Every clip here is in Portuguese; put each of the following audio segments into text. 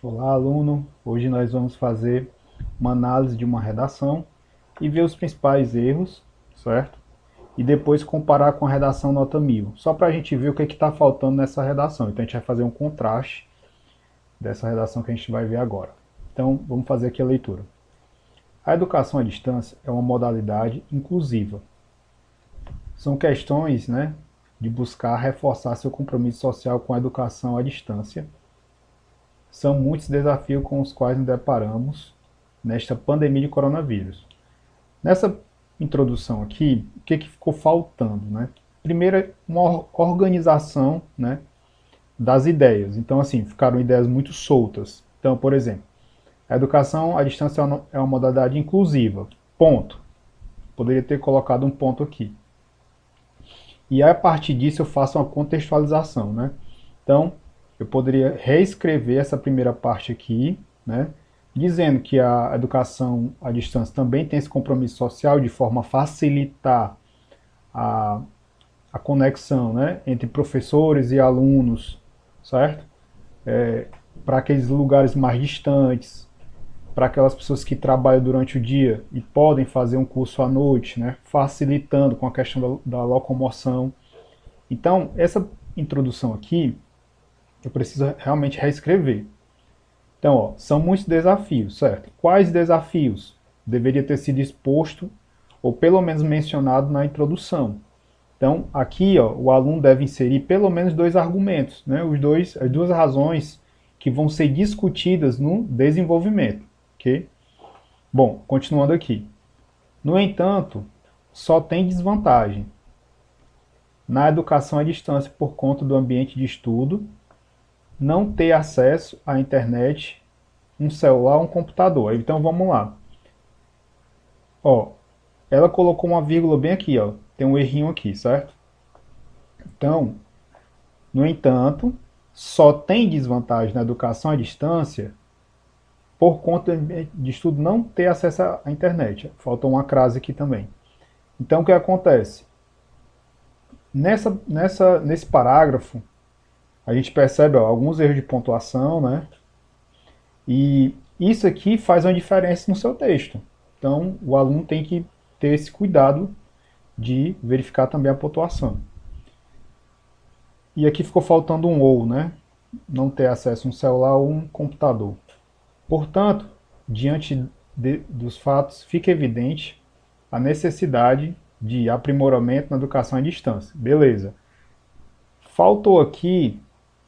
Olá, aluno! Hoje nós vamos fazer uma análise de uma redação e ver os principais erros, certo? E depois comparar com a redação nota 1000, só para a gente ver o que está faltando nessa redação. Então a gente vai fazer um contraste dessa redação que a gente vai ver agora. Então vamos fazer aqui a leitura. A educação à distância é uma modalidade inclusiva. São questões, né, de buscar reforçar seu compromisso social com a educação à distância. São muitos desafios com os quais nos deparamos nesta pandemia de coronavírus. Nessa introdução aqui, o que ficou faltando, né? Primeiro, uma organização, né, das ideias. Então, assim, ficaram ideias muito soltas. Então, por exemplo, a educação à distância é uma modalidade inclusiva. Ponto. Poderia ter colocado um ponto aqui. E a partir disso eu faço uma contextualização, né? Então, eu poderia reescrever essa primeira parte aqui, né? Dizendo que a educação à distância também tem esse compromisso social de forma a facilitar a, a conexão, né, entre professores e alunos, certo? Para aqueles lugares mais distantes, para aquelas pessoas que trabalham durante o dia e podem fazer um curso à noite, né, facilitando com a questão da locomoção. Então, essa introdução aqui, eu preciso realmente reescrever. Então, ó, são muitos desafios, certo? Quais desafios deveria ter sido exposto ou pelo menos mencionado na introdução? Então, aqui, ó, o aluno deve inserir pelo menos dois argumentos, né? As duas razões que vão ser discutidas no desenvolvimento, ok? Bom, continuando aqui. No entanto, só tem desvantagem na educação à distância por conta do ambiente de estudo, não ter acesso à internet, um celular, um computador. Então vamos lá. Ó, ela colocou uma vírgula bem aqui, ó. Tem um errinho aqui, certo? Então, no entanto, só tem desvantagem na educação à distância por conta de estudo não ter acesso à internet. Faltou uma crase aqui também. Então, o que acontece? Nesse parágrafo, a gente percebe ó, alguns erros de pontuação, né? E isso aqui faz uma diferença no seu texto. Então, o aluno tem que ter esse cuidado de verificar também a pontuação. E aqui ficou faltando um ou, né? Não ter acesso a um celular ou um computador. Portanto, diante dos fatos, fica evidente a necessidade de aprimoramento na educação à distância. Beleza. Faltou aqui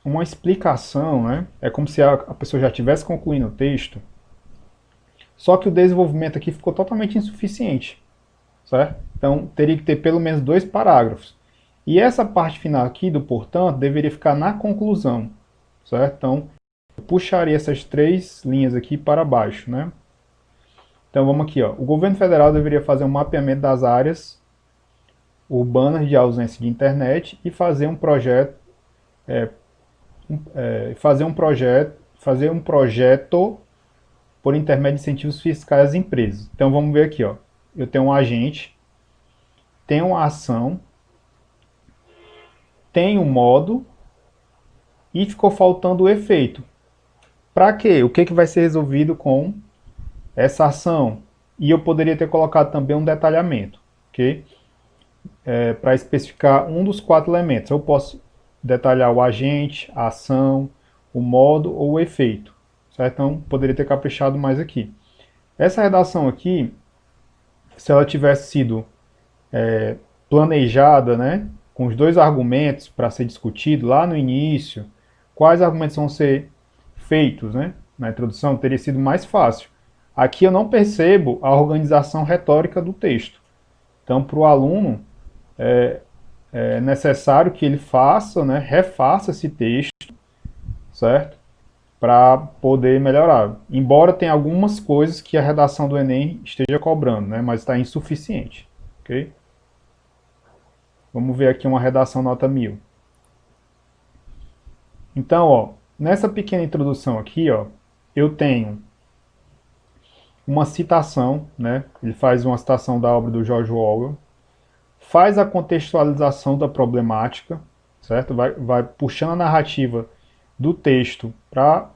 uma explicação, né? É como se a pessoa já tivesse concluindo o texto, só que o desenvolvimento aqui ficou totalmente insuficiente, certo? Então, teria que ter pelo menos dois parágrafos. E essa parte final aqui do portanto deveria ficar na conclusão, certo? Então, eu puxaria essas três linhas aqui para baixo, né? Então vamos aqui, ó. O governo federal deveria fazer um mapeamento das áreas urbanas de ausência de internet e fazer um projeto, fazer um projeto por intermédio de incentivos fiscais às empresas. Então vamos ver aqui, ó. Eu tenho um agente, tenho uma ação, tenho um modo e ficou faltando o efeito. Para quê? O que vai ser resolvido com essa ação? E eu poderia ter colocado também um detalhamento, ok? Para especificar um dos quatro elementos. Eu posso detalhar o agente, a ação, o modo ou o efeito. Certo? Então, poderia ter caprichado mais aqui. Essa redação aqui, se ela tivesse sido planejada, né, com os dois argumentos para ser discutido lá no início, quais argumentos vão ser feitos, né, na introdução, teria sido mais fácil. Aqui eu não percebo a organização retórica do texto. Então, para o aluno, é necessário que ele faça, né, refaça esse texto, certo? Para poder melhorar. Embora tenha algumas coisas que a redação do Enem esteja cobrando, né, mas está insuficiente, ok? Vamos ver aqui uma redação nota 1000. Então, ó, nessa pequena introdução aqui, ó, eu tenho uma citação, né? Ele faz uma citação da obra do George Orwell, faz a contextualização da problemática, certo? Vai puxando a narrativa do texto para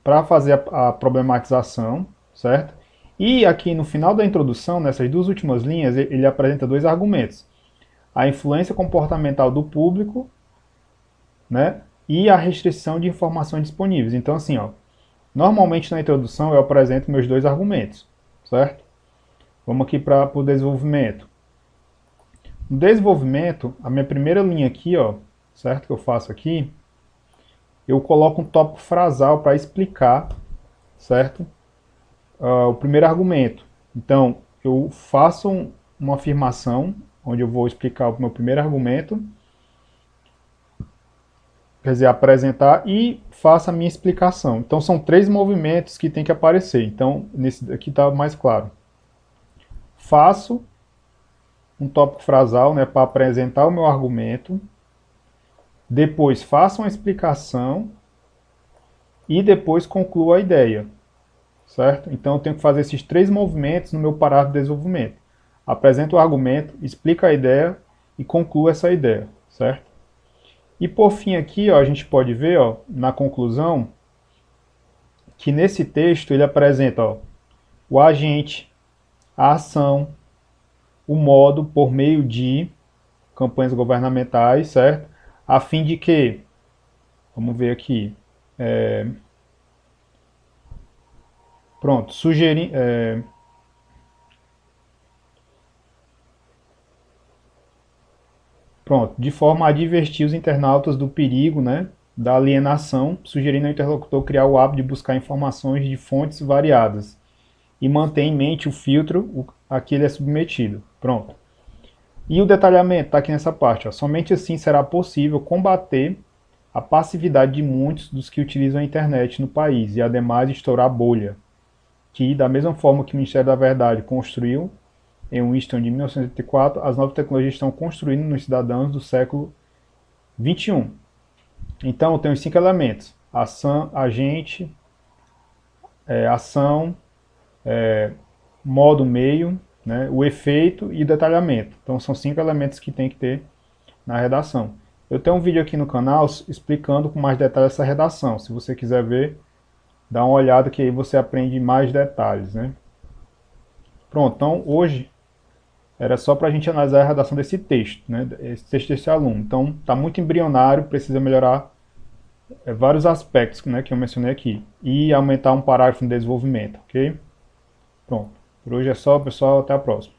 para fazer a problematização, certo? E aqui no final da introdução, nessas duas últimas linhas, ele apresenta dois argumentos. A influência comportamental do público, né? E a restrição de informações disponíveis. Então, assim, ó, normalmente na introdução eu apresento meus dois argumentos, certo? Vamos aqui para o desenvolvimento. No desenvolvimento, a minha primeira linha aqui, ó, certo? Que eu faço aqui, eu coloco um tópico frasal para explicar, certo? O primeiro argumento. Então, eu faço uma afirmação, onde eu vou explicar o meu primeiro argumento, quer dizer, apresentar e faço a minha explicação. Então, são três movimentos que tem que aparecer. Então, nesse aqui está mais claro. Faço um tópico frasal, né, para apresentar o meu argumento, depois faço uma explicação e depois concluo a ideia, certo? Então eu tenho que fazer esses três movimentos no meu parágrafo de desenvolvimento. Apresento o argumento, explico a ideia e concluo essa ideia, certo? E por fim aqui, ó, a gente pode ver, ó, na conclusão, que nesse texto ele apresenta, ó, o agente, a ação, o modo por meio de campanhas governamentais, certo? A fim de que, vamos ver aqui, pronto, sugerir, pronto, de forma a advertir os internautas do perigo, né, da alienação, sugerindo ao interlocutor criar o hábito de buscar informações de fontes variadas e manter em mente o filtro a que ele é submetido. Pronto. E o detalhamento está aqui nessa parte. Ó. Somente assim será possível combater a passividade de muitos dos que utilizam a internet no país e, ademais, estourar a bolha, que, da mesma forma que o Ministério da Verdade construiu em Winston de 1984, as novas tecnologias estão construindo nos cidadãos do século XXI. Então, eu tenho os 5 elementos: ação, agente, ação, modo, meio, né, o efeito e detalhamento. Então, são 5 elementos que tem que ter na redação. Eu tenho um vídeo aqui no canal explicando com mais detalhes essa redação. Se você quiser ver, dá uma olhada que aí você aprende mais detalhes, né? Pronto, então hoje era só para a gente analisar a redação desse texto, né? Esse texto desse aluno. Então está muito embrionário, precisa melhorar vários aspectos, né, que eu mencionei aqui. E aumentar um parágrafo no desenvolvimento, ok? Pronto. Por hoje é só, pessoal. Até a próxima.